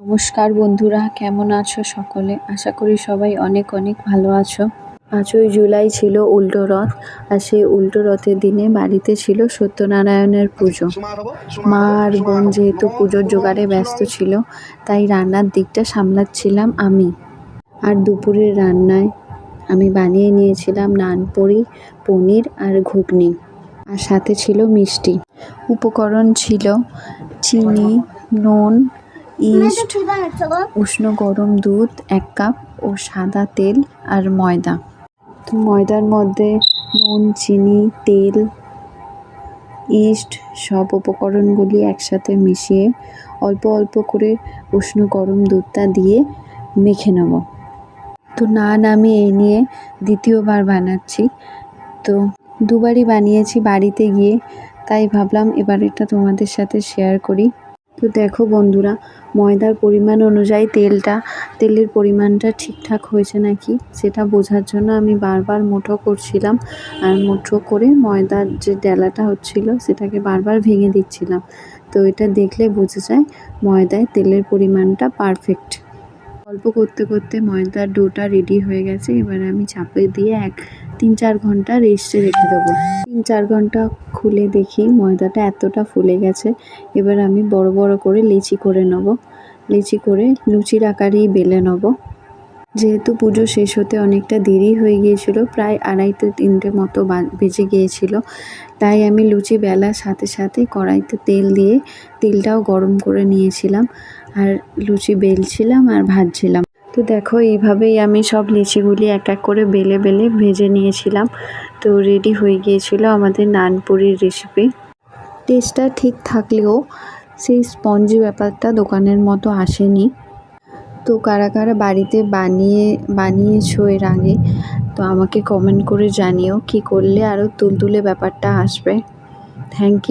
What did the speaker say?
নমস্কার বন্ধুরা, কেমন আছো সকলে? আশা করি সবাই অনেক অনেক ভালো আছো। 5ই জুলাই ছিল উল্টো রথ, আর সেই উল্টো রথের দিনে বাড়িতে ছিল সত্যনারায়ণের পুজো। মা আর বোন যেহেতু পুজোর জোগাড়ে ব্যস্ত ছিল, তাই রান্নার দিকটা সামলাচ্ছিলাম আমি। আর দুপুরের রান্নায় আমি বানিয়ে নিয়েছিলাম নানপুরি, পনির আর ঘুগনি, আর সাথে ছিল মিষ্টি। উপকরণ ছিল চিনি, নুন, ইস্ট, উষ্ণ গরম দুধ 1 কাপ ও সাদা তেল আর ময়দা। তো ময়দার মধ্যে নুন, চিনি, তেল, ইস্ট সব উপকরণগুলি একসাথে মিশিয়ে অল্প অল্প করে উষ্ণ গরম দুধটা দিয়ে মেখে নেব। তো নান আমি এই নিয়ে দ্বিতীয়বার বানাচ্ছি। তো দুবারই বানিয়েছি বাড়িতে গিয়ে, তাই ভাবলাম এবার এটা তোমাদের সাথে শেয়ার করি। তো দেখো বন্ধুরা, ময়দার পরিমাণ অনুযায়ী তেলের পরিমাণটা ঠিকঠাক হয়েছে নাকি সেটা বোঝার জন্য আমি বারবার মুঠো করছিলাম, আর মুঠো করে ময়দার যে ডেলাটা হচ্ছিল সেটাকে বারবার ভেঙে দিচ্ছিলাম। তো এটা দেখলে বোঝা যায় ময়দায় তেলের পরিমাণটা পারফেক্ট। অল্প করতে করতে ময়দার ডোটা রেডি হয়ে গেছে। এবার আমি চাপে দিয়ে 3-4 ঘন্টা রেস্টে রেখে দেবো। 3-4 ঘন্টা খুলে দেখি ময়দাটা এতটা ফুলে গেছে। এবার আমি বড় বড় করে লেচি করে নেব। লেচি করে লুচির আকারেই বেলে নেব। যেহেতু পুজো শেষ হতে অনেকটা দেরি হয়ে গিয়েছিল, প্রায় 2:30-3টে মতো বেজে গিয়েছিল, তাই আমি লুচি বেলার সাথে সাথে কড়াইতে তেল দিয়ে তেলটাও গরম করে নিয়েছিলাম, আর লুচি বেলছিলাম আর ভাজছিলাম। তো দেখো এইভাবেই আমি সব লিচিগুলি এক এক করে বেলে বেলে ভেজে নিয়েছিলাম। তো রেডি হয়ে গিয়েছিল আমাদের নানপুরির রেসিপি। টেস্টটা ঠিক থাকলেও সেই স্পঞ্জি ব্যাপারটা দোকানের মতো আসেনি। তো কারা কারা বাড়িতে বানিয়েছো এর আগে, তো আমাকে কমেন্ট করে জানিও কি করলে আরও তুলতুলে ব্যাপারটা আসবে। Thank you.